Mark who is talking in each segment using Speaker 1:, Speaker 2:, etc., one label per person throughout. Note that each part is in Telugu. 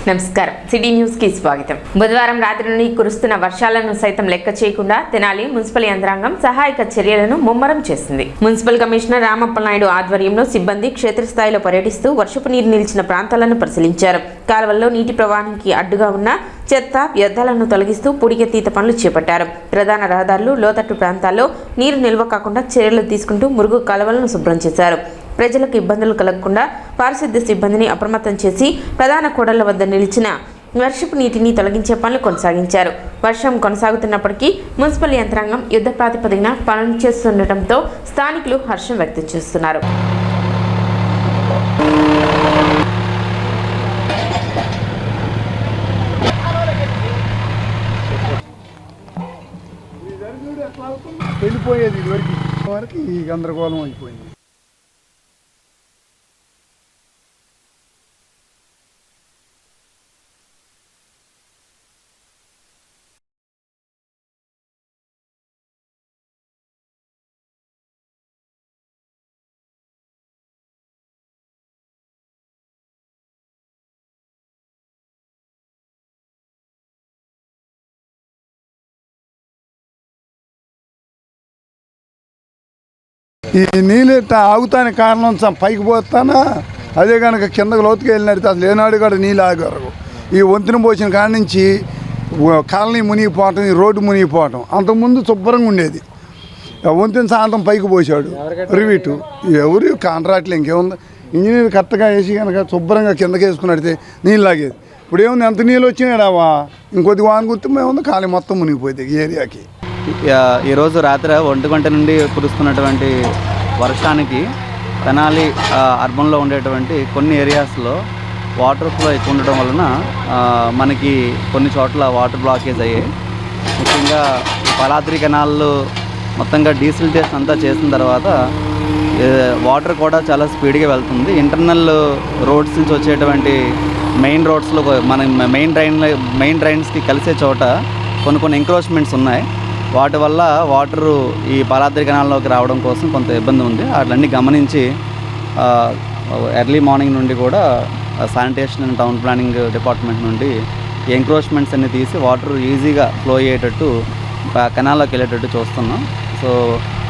Speaker 1: నమస్కారం సిటీ న్యూస్ కి స్వాగతం. బుధవారం రాత్రి నుండి కురుస్తున్న వర్షాలను సైతం లెక్క చేయకుండా తెనాలి మున్సిపల్ యంత్రాంగం సహాయక చర్యలను ముమ్మరం చేసింది. మున్సిపల్ కమిషనర్ రామప్పనాయుడు ఆధ్వర్యంలో సిబ్బంది క్షేత్రస్థాయిలో పర్యటిస్తూ వర్షపు నీరు నిలిచిన ప్రాంతాలను పరిశీలించారు. కాలువల్లో నీటి ప్రవాహానికి అడ్డుగా ఉన్న చెత్త వ్యర్థాలను తొలగిస్తూ పూడికెత్తీత పనులు చేపట్టారు. ప్రధాన రహదారులు లోతట్టు ప్రాంతాల్లో నీరు నిల్వ కాకుండా చర్యలు తీసుకుంటూ మురుగు కాలువలను శుభ్రం చేశారు. ప్రజలకు ఇబ్బందులు కలగకుండా పారిశుద్ధ్య సిబ్బందిని అప్రమత్తం చేసి ప్రధాన కూడళ్ల వద్ద నిలిచిన వర్షపు నీటిని తొలగించే పనులు కొనసాగించారు. వర్షం కొనసాగుతున్నప్పటికీ మున్సిపల్ యంత్రాంగం యుద్ధ ప్రాతిపదికన పనులు చేస్తుండటంతో స్థానికులు హర్షం వ్యక్తం చేస్తున్నారు.
Speaker 2: వెళ్ళిపోయేది వరకు ఈ గందరగోళం అయిపోయింది. ఈ నీళ్ళు ఆగుతానికి కారణం పైకి పోతానా, అదే కనుక కిందకు లోతుకి వెళ్ళినట్టు అసలు ఏనాడు కూడా నీళ్ళు ఆగారు. ఈ వంతెన పోసిన కాడ నుంచి కాలనీ మునిగిపోవటం, ఈ రోడ్డు మునిగిపోవటం. అంతకుముందు శుభ్రంగా ఉండేది. వంతెన సాయంత్రం పైకి పోసాడు రివీటు. ఎవరు కాంట్రాక్ట్లు ఇంకేముంది, ఇంజనీర్ కరెక్ట్గా వేసి కనుక శుభ్రంగా కిందకి వేసుకున్నట్టే నీళ్ళు లాగేది. ఇప్పుడు ఏముంది, ఎంత నీళ్ళు వచ్చినాడావా, ఇంకొద్ది వాన గుర్తు ఏముంది, కాలనీ మొత్తం మునిగిపోయింది ఈ ఏరియాకి.
Speaker 3: ఈరోజు రాత్రి 1 గంట నుండి కురుస్తున్నటువంటి వర్షానికి తెనాలి అర్బన్లో ఉండేటువంటి కొన్ని ఏరియాస్లో వాటర్ ఫ్లో ఎక్కువ ఉండడం వలన మనకి కొన్ని చోట్ల వాటర్ బ్లాకేజ్ అయ్యాయి. ముఖ్యంగా పలాద్రి కెనాల్లో మొత్తంగా డీసిల్టేషన్ అంతా చేసిన తర్వాత వాటర్ కూడా చాలా స్పీడ్గా వెళ్తుంది. ఇంటర్నల్ రోడ్స్ నుంచి వచ్చేటువంటి మెయిన్ రోడ్స్లో మన మెయిన్ డ్రైన్స్కి కలిసే చోట కొన్ని ఎంక్రోచ్మెంట్స్ ఉన్నాయి. వాటి వల్ల వాటరు ఈ పాలాద్రి కెనాల్లోకి రావడం కోసం కొంత ఇబ్బంది ఉంది. వాటిలన్నీ గమనించి ఎర్లీ మార్నింగ్ నుండి కూడా sanitation and town planning department నుండి ఎంక్రోచ్మెంట్స్ అన్ని తీసి వాటర్ ఈజీగా ఫ్లో అయ్యేటట్టు కెనాల్లోకి వెళ్ళేటట్టు చూస్తున్నాం. సో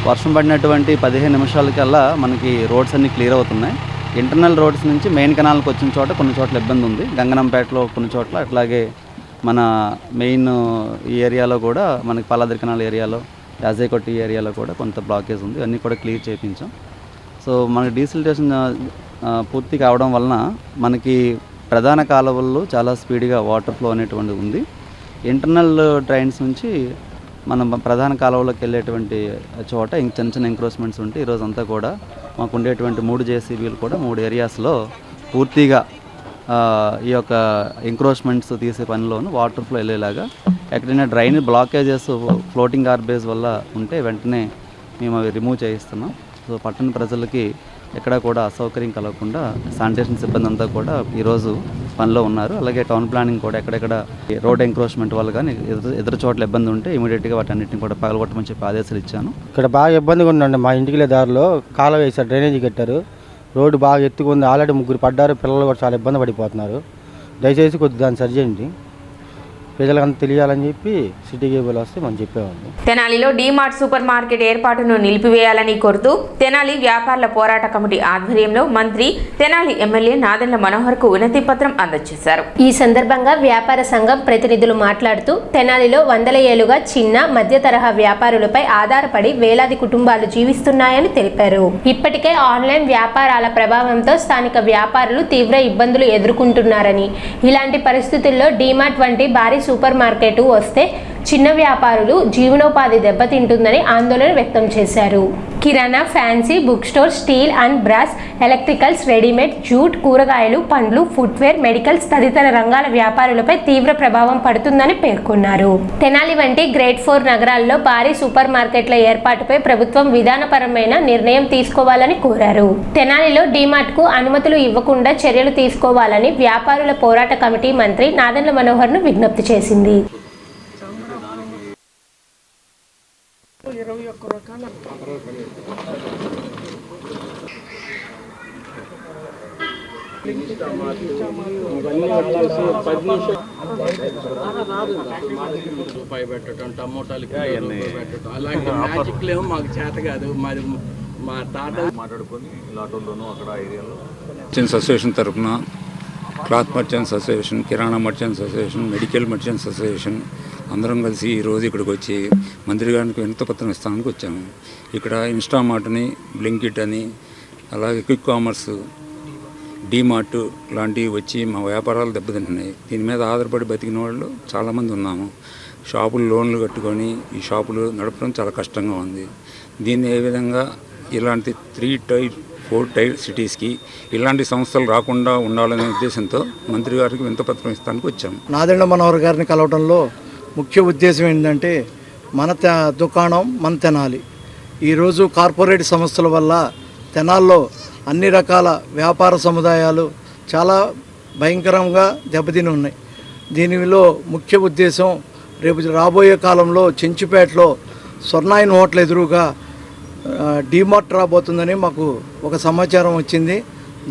Speaker 3: వర్షం పడినటువంటి 15 నిమిషాలకల్లా మనకి రోడ్స్ అన్నీ క్లియర్ అవుతున్నాయి. ఇంటర్నల్ రోడ్స్ నుంచి మెయిన్ కెనాల్కి వచ్చిన చోట కొన్ని చోట్ల ఇబ్బంది ఉంది. గంగనంపేటలో కొన్ని చోట్ల, అట్లాగే మన మెయిన్ ఈ ఏరియాలో కూడా మనకి పాలాద్రి కెనాల్ ఏరియాలో, యాజేకొట్టి ఏరియాలో కూడా కొంత బ్లాకేజ్ ఉంది. అన్నీ కూడా క్లియర్ చేయించాం. సో మనకి డీసిల్టేషన్ పూర్తి కావడం వలన మనకి ప్రధాన కాలువల్లో చాలా స్పీడ్గా వాటర్ ఫ్లో అనేటువంటిది ఉంది. ఇంటర్నల్ డ్రైన్స్ నుంచి మనం ప్రధాన కాలువలోకి వెళ్ళేటువంటి చోట చిన్న చిన్న ఎంక్రోచ్మెంట్స్ ఉంటే ఈరోజంతా కూడా మాకు ఉండేటువంటి 3 జేసీబీలు కూడా 3 ఏరియాస్లో పూర్తిగా ఈ యొక్క ఎంక్రోచ్మెంట్స్ తీసే పనిలోను వాటర్ ఫ్లో వెళ్ళేలాగా, ఎక్కడైనా డ్రైన్ బ్లాకేజెస్ ఫ్లోటింగ్ గార్బేజ్ వల్ల ఉంటే వెంటనే మేము అవి రిమూవ్ చేయిస్తున్నాం. సో పట్టణ ప్రజలకి ఎక్కడా కూడా అసౌకర్యం కలగకుండా శానిటేషన్ సిబ్బంది అంతా కూడా ఈరోజు పనిలో ఉన్నారు. అలాగే టౌన్ ప్లానింగ్ కూడా ఎక్కడెక్కడ రోడ్ ఎంక్రోచ్మెంట్ వల్ల కానీ ఎదురు చోట్ల ఇబ్బంది ఉంటే ఇమీడియట్గా వాటన్నిటిని కూడా పగలగొట్టమని చెప్పి ఆదేశాలు ఇచ్చాను.
Speaker 4: ఇక్కడ బాగా ఇబ్బందిగా ఉందండి. మా ఇంటికి దారిలో కాలువ వేశారు, డ్రైనేజీ కట్టారు, రోడ్డు బాగా ఎత్తుకుంది. ఆల్రెడీ 3 పడ్డారు, పిల్లలు కూడా చాలా ఇబ్బంది పడిపోతున్నారు. దయచేసి కొద్దిగా దాన్ని సరిచేయండి, ప్రజలంతా తెలియాలని చెప్పి సిటీ కేబుల్ వస్తే మనం చెప్పేవాళ్ళం.
Speaker 1: తెనాలిలో డీమార్ట్ సూపర్ మార్కెట్ ఏర్పాటును నిలిపివేయాలని కోరుతూ తెనాలి వ్యాపారుల పోరాట కమిటీ ఆధ్వర్యంలో మంత్రి తెనాలి ఎమ్మెల్యే నాదెండ్ల మనోహర్ కు వినతి పత్రం అందజేశారు.
Speaker 5: ఈ సందర్భంగా వ్యాపార సంఘం ప్రతినిధులు మాట్లాడుతూ తెనాలిలో 100 ఏళ్లుగా చిన్న మధ్య తరహా వ్యాపారులపై ఆధారపడి వేలాది కుటుంబాలు జీవిస్తున్నాయని తెలిపారు. ఇప్పటికే ఆన్లైన్ వ్యాపారాల ప్రభావంతో స్థానిక వ్యాపారులు తీవ్ర ఇబ్బందులు ఎదుర్కొంటున్నారని, ఇలాంటి పరిస్థితుల్లో డీమార్ట్ వంటి భారీ సూపర్ మార్కెట్ వస్తే చిన్న వ్యాపారులు జీవనోపాధి దెబ్బతింటుందని ఆందోళన వ్యక్తం చేశారు. కిరాణా, fancy, book store, steel and brass, electricals, readymade, jute, కూరగాయలు, పండ్లు, ఫుట్వేర్, మెడికల్స్ తదితర రంగాల వ్యాపారులపై తీవ్ర ప్రభావం పడుతుందని పేర్కొన్నారు. తెనాలి వంటి గ్రేడ్ 4 నగరాల్లో భారీ సూపర్ మార్కెట్ల ఏర్పాటుపై ప్రభుత్వం విధానపరమైన నిర్ణయం తీసుకోవాలని కోరారు. తెనాలిలో డీమార్ట్ కు అనుమతులు ఇవ్వకుండా చర్యలు తీసుకోవాలని వ్యాపారుల పోరాట కమిటీ మంత్రి నాదెండ్ల మనోహర్ ను విజ్ఞప్తి చేసింది.
Speaker 2: 21 రకాల
Speaker 6: రూపాయి పెట్టడం, టమోటాలకి పెట్టడం, అలాంటి మ్యాజిక్లు ఏమో మాకు చేత కాదు. మరి మా తాత
Speaker 7: మాట్లాడుకొని లాటోల్లోనూ అక్కడ ఏరియాలో మర్చెంట్స్ అసోసియేషన్ తరఫున క్లాత్ మర్చెంట్స్ అసోసియేషన్, కిరాణా merchants association, medical merchants association అందరం కలిసి ఈరోజు ఇక్కడికి వచ్చి మంత్రి గారికి వినతిపత్రం ఇస్తానికి వచ్చాము. ఇక్కడ ఇన్స్టామార్ట్ని, బ్లింకిట్ అని, అలాగే క్విక్ కామర్స్, డీమార్ట్ లాంటివి వచ్చి మా వ్యాపారాలు దెబ్బతింటున్నాయి. దీని మీద ఆధారపడి బతికిన వాళ్ళు చాలామంది ఉన్నాము. షాపులు లోన్లు కట్టుకొని ఈ షాపులు నడపడం చాలా కష్టంగా ఉంది. దీన్ని ఏ విధంగా ఇలాంటి 3 టైర్ 4 టైర్ సిటీస్కి ఇలాంటి సంస్థలు రాకుండా ఉండాలనే ఉద్దేశంతో మంత్రి గారికి వినతిపత్రం ఇస్తానికి వచ్చాము.
Speaker 8: నాదెండ్ల మనోహర్ గారిని కలవడంలో ముఖ్య ఉద్దేశం ఏంటంటే మన దుకాణం మన తెనాలి. ఈరోజు కార్పొరేట్ సంస్థల వల్ల తెనాల్లో అన్ని రకాల వ్యాపార సముదాయాలు చాలా భయంకరంగా దెబ్బతిని ఉన్నాయి. దీనిలో ముఖ్య ఉద్దేశం రేపు రాబోయే కాలంలో చెంచుపేటలో స్వర్ణాయన్ హోటల్ ఎదురుగా డీమార్ట్ రాబోతుందని మాకు ఒక సమాచారం వచ్చింది.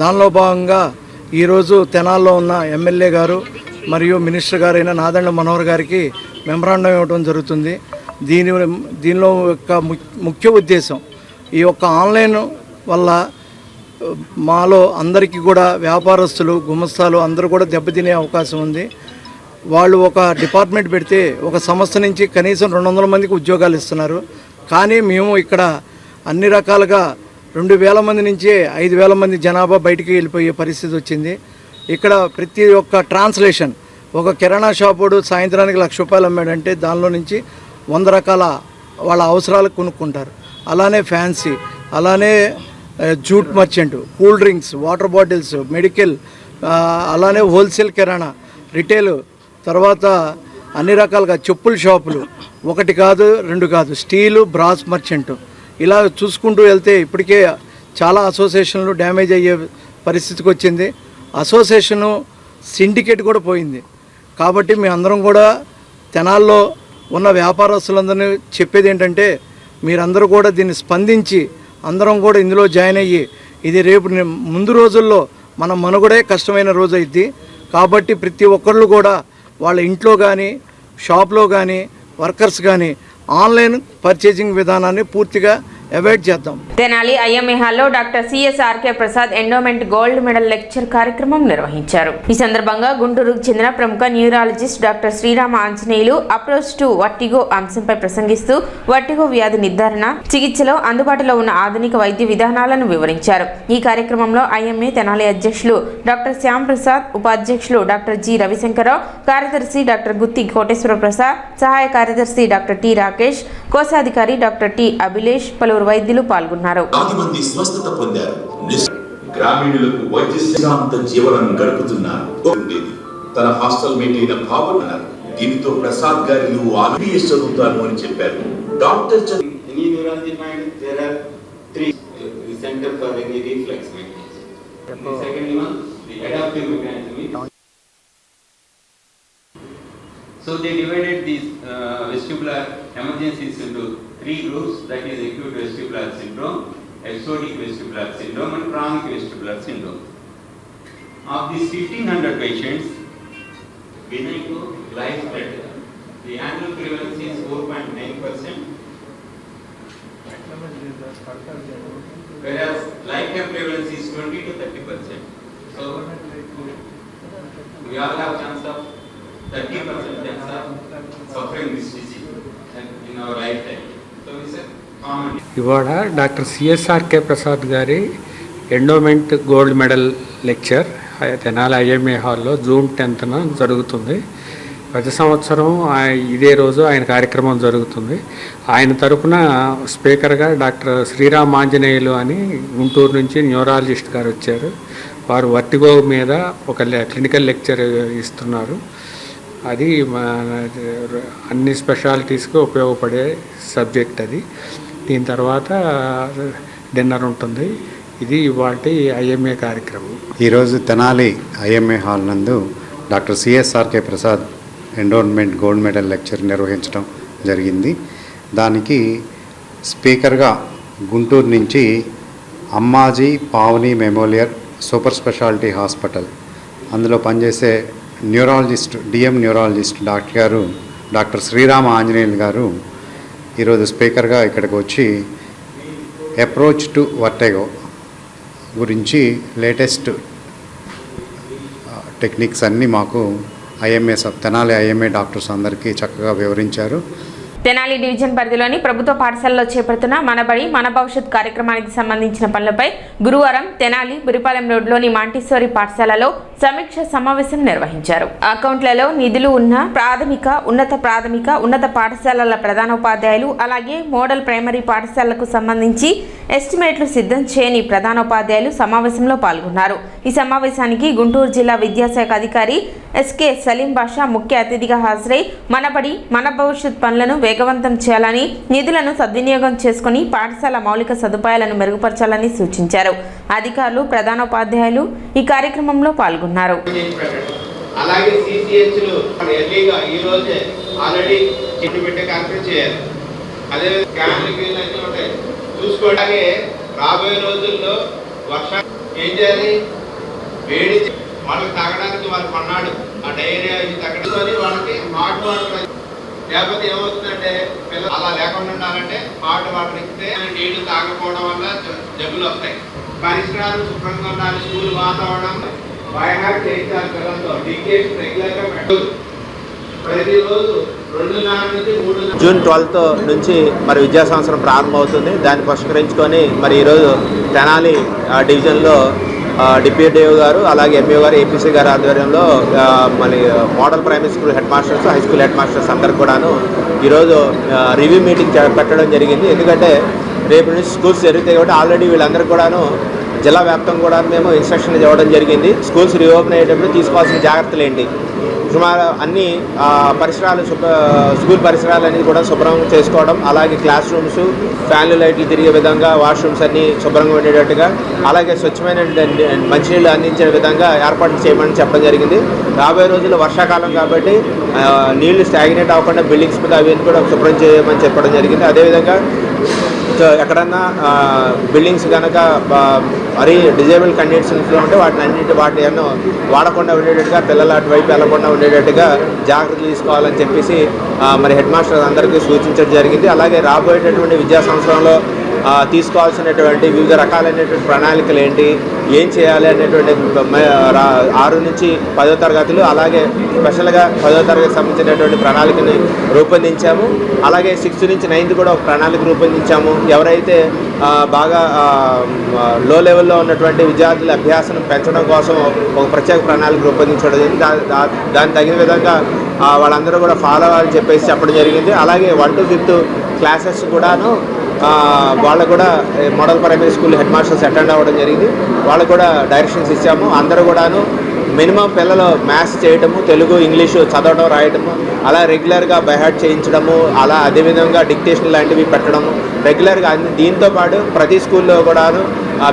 Speaker 8: దానిలో భాగంగా ఈరోజు తెనాల్లో ఉన్న ఎమ్మెల్యే గారు మరియు మినిస్టర్ గారైన నాదెండ్ల మనోహర్ గారికి మెమరాండం ఇవ్వడం జరుగుతుంది. దీనిలో యొక్క ముఖ్య ఉద్దేశం ఈ యొక్క ఆన్లైన్ వల్ల మాలో అందరికీ కూడా వ్యాపారస్తులు, గుమస్తాలు అందరూ కూడా దెబ్బతినే అవకాశం ఉంది. వాళ్ళు ఒక డిపార్ట్మెంట్ పెడితే ఒక సంస్థ నుంచి కనీసం 200 మందికి ఉద్యోగాలు ఇస్తున్నారు. కానీ మేము ఇక్కడ అన్ని రకాలుగా 2000 మంది నుంచి 5000 మంది జనాభా బయటికి వెళ్ళిపోయే పరిస్థితి వచ్చింది. ఇక్కడ ప్రతి ఒక్క ట్రాన్స్లేషన్, ఒక కిరాణా షాపుడు సాయంత్రానికి ₹1,00,000 అమ్మాడంటే దానిలో నుంచి 100 రకాల వాళ్ళ అవసరాలకు కొనుక్కుంటారు. అలానే ఫ్యాన్సీ, అలానే jute merchant, cool drinks, water bottles, medical, అలానే హోల్సేల్ కిరాణా, రిటైల్, తర్వాత అన్ని రకాలుగా చెప్పుల షాపులు, 1 కాదు 2 కాదు, స్టీలు, బ్రాస్ మర్చెంట్, ఇలా చూసుకుంటూ వెళ్తే ఇప్పటికే చాలా అసోసియేషన్లు డ్యామేజ్ అయ్యే పరిస్థితికి వచ్చింది. అసోసియేషను సిండికేట్ కూడా పోయింది. కాబట్టి మీ అందరం కూడా తెనాల్లో ఉన్న వ్యాపారస్తులందరినీ చెప్పేది ఏంటంటే మీరందరూ కూడా దీన్ని స్పందించి అందరం కూడా ఇందులో జాయిన్ అయ్యి ఇది రేపు ముందు రోజుల్లో మన మనుగడే కష్టమైన రోజు అయింది. కాబట్టి ప్రతి ఒక్కళ్ళు కూడా వాళ్ళ ఇంట్లో కానీ షాప్లో కానీ వర్కర్స్ కానీ ఆన్లైన్ పర్చేసింగ్ విధానాన్ని పూర్తిగా అవాయిడ్ చేద్దాం.
Speaker 1: తెనాలి ఐఎంఏ హాల్లో doctor CSRK Prasad endowment gold medal lecture కార్యక్రమం నిర్వహించారు. ఈ సందర్భంగా గుంటూరుకు చెందిన ప్రముఖ neurologist doctor Srirama Anjaneyulu approach to vertigo అంశంపై ప్రసంగిస్తూ వర్టిగో వ్యాధి నిర్ధారణ, చికిత్సలో అందుబాటులో ఉన్న ఆధునిక వైద్య విధానాలను వివరించారు. ఈ కార్యక్రమంలో ఐఎంఏ తెనాలి అధ్యక్షులు డాక్టర్ శ్యామ్ ప్రసాద్, ఉపాధ్యక్షులు డాక్టర్ జి రవిశంకరరావు, కార్యదర్శి డాక్టర్ గుత్తి కోటేశ్వర ప్రసాద్, సహాయ కార్యదర్శి డాక్టర్ టి రాకేష్, కోశాధికారి డాక్టర్ టి అభిలేష్, పలువురు వైద్యులు పాల్గొన్నారు.
Speaker 9: స్వస్థత పొందారు. గ్రామీణులకు వైద్యశాంత జీవనం గడుపుతున్నారు. తన హాస్టల్ మేట్ అయిన భావన దీనితో ప్రసాద్ గారు ఆర్బిఎస్ చదువుతాను అని చెప్పారు. Doctor
Speaker 10: So they divided these vestibular emergencies into 3 groups, that is acute vestibular syndrome, episodic vestibular syndrome and chronic vestibular syndrome. Of these 1500 patients, benign to life threatening, the annual prevalence is 4.9%, whereas lifetime prevalence is 20 to 30%. So we all have chance of 30% chance of suffering this disease in our lifetime. So it's a common.
Speaker 11: ఇవాళ డాక్టర్ సిఎస్ఆర్కే ప్రసాద్ గారి endowment gold medal lecture Tenali IMA హాల్లో జూన్ 10న జరుగుతుంది. ప్రతి సంవత్సరం ఇదే రోజు ఆయన కార్యక్రమం జరుగుతుంది. ఆయన తరఫున స్పీకర్గా డాక్టర్ శ్రీరామ్ ఆంజనేయులు అని గుంటూరు నుంచి న్యూరాలజిస్ట్ గారు వచ్చారు. వారు వర్టిగో మీద ఒక క్లినికల్ లెక్చర్ ఇస్తున్నారు. అది అన్ని స్పెషాలిటీస్కి ఉపయోగపడే సబ్జెక్ట్ అది. దీని తర్వాత డిన్నర్ ఉంటుంది. ఇది ఇవాల్టి ఐఎంఏ కార్యక్రమం.
Speaker 12: ఈరోజు తెనాలి ఐఎంఏ హాల్ నందు doctor CSRK Prasad endowment gold medal lecture నిర్వహించడం జరిగింది. దానికి స్పీకర్గా గుంటూరు నుంచి Ammaji Pavani memorial super speciality hospital అందులో పనిచేసే neurologist, DM neurologist doctor Srirama Anjaneyulu garu ఈరోజు స్పీకర్గా ఇక్కడికి వచ్చి అప్రోచ్ టు వర్టిగో గురించి లేటెస్ట్ టెక్నిక్స్ అన్నీ మాకు తెనాలి ఐఎంఏ డాక్టర్స్ అందరికీ చక్కగా వివరించారు.
Speaker 1: తెనాలి డివిజన్ పరిధిలోని ప్రభుత్వ పాఠశాలలో చేపడుతున్న మనబడి మన భవిష్యత్ కార్యక్రమానికి సంబంధించిన పనులపై గురువారం తెనాలి బురిపాలెం రోడ్లోని మాంటిసోరి పాఠశాలలో సమీక్ష సమావేశం నిర్వహించారు. అకౌంట్లలో నిధులు ఉన్న ఉన్నత ప్రాథమిక ఉన్నత పాఠశాలల ప్రధానోపాధ్యాయులు అలాగే మోడల్ ప్రైమరీ పాఠశాలలకు సంబంధించి ఎస్టిమేట్లు సిద్ధం చేయని ప్రధానోపాధ్యాయులు సమావేశంలో పాల్గొన్నారు. ఈ సమావేశానికి గుంటూరు జిల్లా విద్యాశాఖ అధికారి ఎస్కే సలీం బాషా ముఖ్య అతిథిగా హాజరై మనబడి మన భవిష్యత్ పనులను వేగవంతం చేయాలని, నిధులను సద్వినియోగం చేసుకుని పాఠశాల మౌలిక సదుపాయాలను మెరుగుపరచాలని సూచించారు. అధికారులు ప్రధానోపాధ్యాయులు ఈ కార్యక్రమంలో పాల్గొన్నారు.
Speaker 13: అలాగే సిసిహెచ్లు ఎర్లీగా ఈ రోజే ఆల్రెడీ చిట్టు పెట్టే కార్యక్రమం చేయాలి. అదే క్యాన్లకి ఉంటాయి చూసుకోవడానికి రాబోయే రోజుల్లో వర్షం ఏం చేయాలి, వేడి వాళ్ళకి తాగడానికి వాళ్ళు కొన్నాడు ఆ డైరియా ఇది తగ్గడం వాళ్ళకి హాట్ వాటర్, లేకపోతే ఏమవుతుందంటే పిల్లలు అలా లేకుండా ఉండాలంటే హాట్ వాటర్ ఇస్తే నీళ్లు తాగకపోవడం వల్ల జబ్బులు వస్తాయి. పరిసరాలు శుభ్రంగా ఉండాలి, స్కూల్ వాతావరణం బాగా చేయించాలి. పిల్లలతో డికేషన్ రెగ్యులర్గా పెట్టదు. ప్రతిరోజు 2:30 నుంచి 3
Speaker 14: జూన్ 12 నుంచి మరి విద్యా సంవత్సరం ప్రారంభమవుతుంది. దాన్ని పురస్కరించుకొని మరి ఈరోజు తెనాలి డివిజన్లో డిప్యూటీ గారు అలాగే ఎంఈఓ గారు ఏపీసీ గారి ఆధ్వర్యంలో మరి model primary school head masters, high school head masters అందరికి కూడాను ఈరోజు రివ్యూ మీటింగ్ పెట్టడం జరిగింది. ఎందుకంటే రేపు నుంచి స్కూల్స్ జరుగుతాయి కాబట్టి ఆల్రెడీ వీళ్ళందరికీ కూడాను జిల్లా వ్యాప్తంగా కూడా మేము ఇన్స్ట్రక్షన్లు ఇవ్వడం జరిగింది. స్కూల్స్ రీఓపెన్ అయ్యేటప్పుడు తీసుకోవాల్సిన జాగ్రత్తలు ఏంటి, సుమారు అన్ని పరిసరాలు స్కూల్ పరిసరాలు అనేది కూడా శుభ్రం చేసుకోవడం, అలాగే క్లాస్ రూమ్స్ ఫ్యాన్లు లైట్లు తిరిగే విధంగా వాష్రూమ్స్ అన్నీ శుభ్రంగా ఉండేటట్టుగా, అలాగే స్వచ్ఛమైన మంచినీళ్ళు అందించే విధంగా ఏర్పాట్లు చేయమని చెప్పడం జరిగింది. రాబోయే రోజుల్లో వర్షాకాలం కాబట్టి నీళ్లు స్టాగ్నేట్ అవ్వకుండా బిల్డింగ్స్ మీద అవన్నీ కూడా శుభ్రం చేయమని చెప్పడం జరిగింది. అదేవిధంగా ఎక్కడన్నా బిల్డింగ్స్ కనుక మరీ డిజేబుల్ కండిషన్స్లో ఉంటే వాటిని ఏమో వాడకుండా ఉండేటట్టుగా, పిల్లలు అటువైపు వెళ్లకుండా ఉండేటట్టుగా జాగ్రత్తలు తీసుకోవాలని చెప్పేసి మరి హెడ్ మాస్టర్ అందరికీ సూచించడం జరిగింది. అలాగే రాబోయేటటువంటి విద్యా సంవత్సరంలో తీసుకోవాల్సినటువంటి వివిధ రకాలైనటువంటి ప్రణాళికలు ఏంటి, ఏం చేయాలి అనేటువంటి 6 నుంచి 10వ తరగతులు అలాగే స్పెషల్గా 10వ తరగతికి సంబంధించినటువంటి ప్రణాళికని రూపొందించాము. అలాగే 6th నుంచి 9th కూడా ఒక ప్రణాళిక రూపొందించాము. ఎవరైతే బాగా లో లెవెల్లో ఉన్నటువంటి విద్యార్థుల అభ్యాసం పెంచడం కోసం ఒక ప్రత్యేక ప్రణాళిక రూపొందించడం జరిగింది. దానికి తగిన విధంగా వాళ్ళందరూ కూడా ఫాలో అవ్వాలని చెప్పేసి చెప్పడం జరిగింది. అలాగే 1 to 5th క్లాసెస్ కూడాను వాళ్ళకు కూడా model primary school head masters attend అవ్వడం జరిగింది. వాళ్ళకు కూడా డైరెక్షన్స్ ఇచ్చాము. అందరూ కూడాను మినిమం పిల్లలు మ్యాథ్స్ చేయడము, తెలుగు ఇంగ్లీషు చదవడం రాయడము, అలా రెగ్యులర్గా బైహార్ట్ చేయించడము, అలా అదేవిధంగా డిక్టేషన్ లాంటివి పెట్టడము రెగ్యులర్గా. దీంతో పాటు ప్రతి స్కూల్లో కూడాను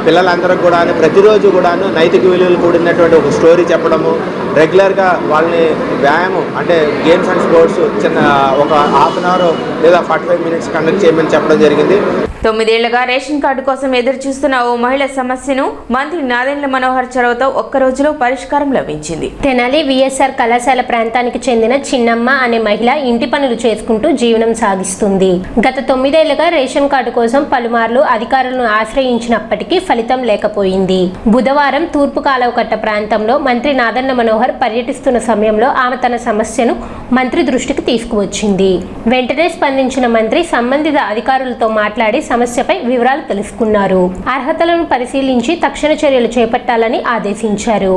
Speaker 14: పిల్లలందరూ కూడాను ప్రతిరోజు కూడాను నైతిక విలువలు కూడినటువంటి ఒక స్టోరీ చెప్పడము, రెగ్యులర్గా వాళ్ళని వ్యాయామం అంటే గేమ్స్ అండ్ స్పోర్ట్స్ చిన్న ఒక ½ an hour లేదా 45 minutes కండక్ట్ చేయమని చెప్పడం జరిగింది.
Speaker 1: 9 ఏళ్లుగా రేషన్ కార్డు కోసం ఎదురు చూస్తున్న ఓ మహిళ సమస్యను మంత్రి నాదెండ్ల మనోహర్ చొరవతో ఒక్క రోజులో పరిష్కారం లభించింది.
Speaker 5: తెనాలి విఎస్ఆర్ కళాశాల ప్రాంతానికి చెందిన చిన్నమ్మ అనే మహిళ ఇంటి పనులు చేసుకుంటూ జీవనం సాగిస్తుంది. గత 9 ఏళ్లుగా రేషన్ కార్డు కోసం పలుమార్లు అధికారులను ఆశ్రయించినప్పటికీ ఫలితం లేకపోయింది. బుధవారం తూర్పు కాలువకట్ట ప్రాంతంలో మంత్రి నాదెండ్ల మనోహర్ పర్యటిస్తున్న సమయంలో ఆమె తన సమస్యను మంత్రి దృష్టికి తీసుకువచ్చింది. వెంటనే స్పందించిన మంత్రి సంబంధిత అధికారులతో మాట్లాడి సమస్యపై వివరాలు తెలుసుకున్నారు. అర్హతలను పరిశీలించి తక్షణ చర్యలు చేపట్టాలని ఆదేశించారు.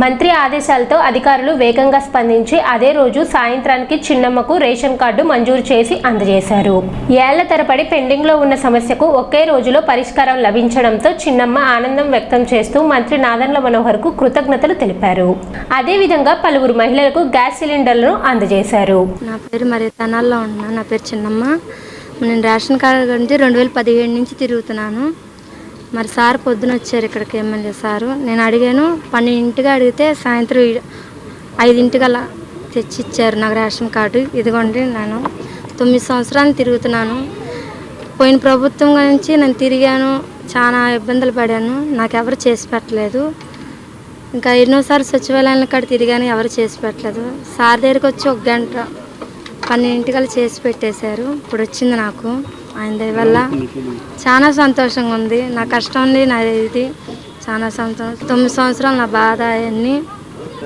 Speaker 5: మంత్రి ఆదేశాలతో అధికారులు వేగంగా స్పందించి అదే రోజు సాయంత్రానికి చిన్నమ్మకు రేషన్ కార్డు మంజూరు చేసి అందజేశారు. ఏళ్ల తరబడి పెండింగ్ లో ఉన్న సమస్యకు ఒకే రోజులో పరిష్కారం లభించడంతో చిన్నమ్మ ఆనందం వ్యక్తం చేస్తూ మంత్రి నాదెండ్ల మనోహర్ కు కృతజ్ఞతలు తెలిపారు. అదేవిధంగా పలువురు మహిళలకు గ్యాస్ సిలిండర్లను అందజేశారు.
Speaker 15: నా పేరు మరి తెనాల్లో ఉన్నా. నా పేరు చిన్నమ్మ. నేను రేషన్ కార్డు గురించి 2017 నుంచి తిరుగుతున్నాను. మరి సార్ పొద్దున వచ్చారు ఇక్కడికి, ఎమ్మెల్యే సారు. నేను అడిగాను, 12ంటికి అడిగితే సాయంత్రం 5ంటికల్లా తెచ్చిచ్చారు నాకు రేషన్ కార్డు. ఇదిగోండి, నేను 9 సంవత్సరాలు తిరుగుతున్నాను. పోయిన ప్రభుత్వం గురించి నేను తిరిగాను, చాలా ఇబ్బందులు పడాను. నాకెవరు చేసి పెట్టలేదు. ఇంకా ఎన్నోసార్లు సచివాలయాల కాడ తిరిగాను, ఎవరు చేసి పెట్టలేదు. సార్ దగ్గరికి వచ్చి 1 గంట 12 చేసి పెట్టేశారు. ఇప్పుడు వచ్చింది నాకు. ఆయన దయ వల్ల చాలా సంతోషంగా ఉంది. నా కష్టం ఉంది, నా ఇది చాలా సంతోషం. 9 సంవత్సరాలు నా బాధ అవన్నీ.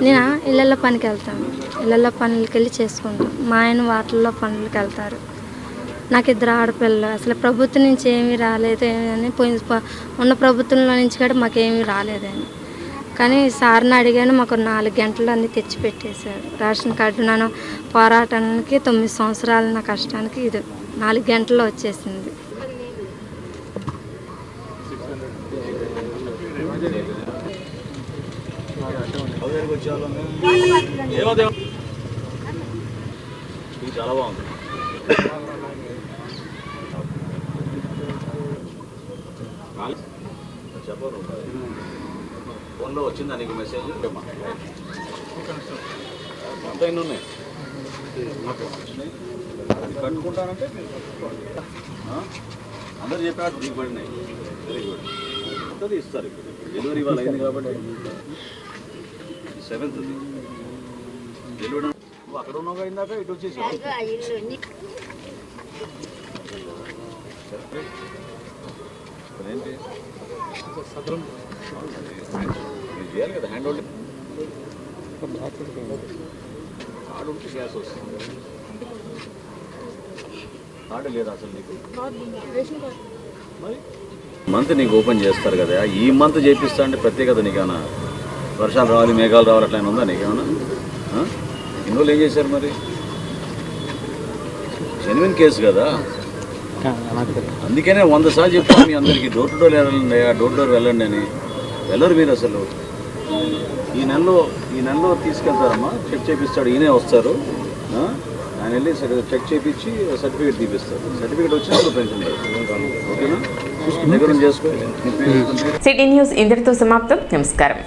Speaker 15: నేను ఇళ్ళల్లో పనికి వెళ్తాను, ఇళ్ళల్లో పనులకి వెళ్ళి చేసుకుంటాను. మా ఆయన వాటిల్లో పనులకి వెళ్తారు. నాకు 2 ఆడపిల్లలు. అసలు ప్రభుత్వం నుంచి ఏమీ రాలేదు అని ఉన్న ప్రభుత్వంలో నుంచి కూడా మాకేమీ రాలేదని. కానీ సార్ని అడిగాను, మాకు 4 గంటలు అన్నీ తెచ్చిపెట్టేశారు. రేషన్ కార్డు నన్ను పోరాటానికి 9 సంవత్సరాల నా కష్టానికి ఇది 4 గంటల్లో వచ్చేసింది.
Speaker 16: చాలా బాగుంది. చెప్పరు ఫోన్లో వచ్చిందా నీకు మెసేజ్? మొత్తం ఎన్ని ఉన్నాయి కట్టుకుంటానంటే అందరు చెప్పారు నీకు పడినాయి. Very good. అంతా ఇస్తారు. ఇప్పుడు డెలివరీ ఇవాళ అయింది కాబట్టి 7th డెలివరీ. నువ్వు అక్కడ ఉన్నావు అయిందాక ఇటు వచ్చేసి ఏంటి చేయాలి కదా హ్యాండ్ హోల్డింగ్. కార్డు ఉంటే గ్యాస్ వస్తుంది. కార్డు లేదా అసలు నీకు? మరి మంత్ నీకు ఓపెన్ చేస్తారు కదా, ఈ మంత్ చేపిస్తా అంటే ప్రత్యేకత నీకేమన్నా? వర్షాలు రావాలి, మేఘాలు రావాలి అట్లా ఉందా నీకేమన్నా? ఇన్ని రోజులు ఏం చేశారు మరి? జెన్యున్ కేసు కదా, అందుకనే 100 సార్లు చెప్తాను మీ అందరికీ డోర్ టు డోర్ వెళ్ళండి, డోర్ టు డోర్ వెళ్ళండి అని. వెళ్ళరు మీరు అసలు. ఈ నెలలో తీసుకెళ్తారమ్మా, చెక్ చేపిస్తాడు, ఈయనే వస్తారు. ఆయన వెళ్ళి చెక్ చేయించి సర్టిఫికేట్ తీపిస్తారు. సర్టిఫికేట్ వచ్చినప్పుడు పెన్షన్ ఓకేనా? దగ్గర చేసుకో.
Speaker 1: సిటీ న్యూస్ ఇంతటితో సమాప్తం. నమస్కారం.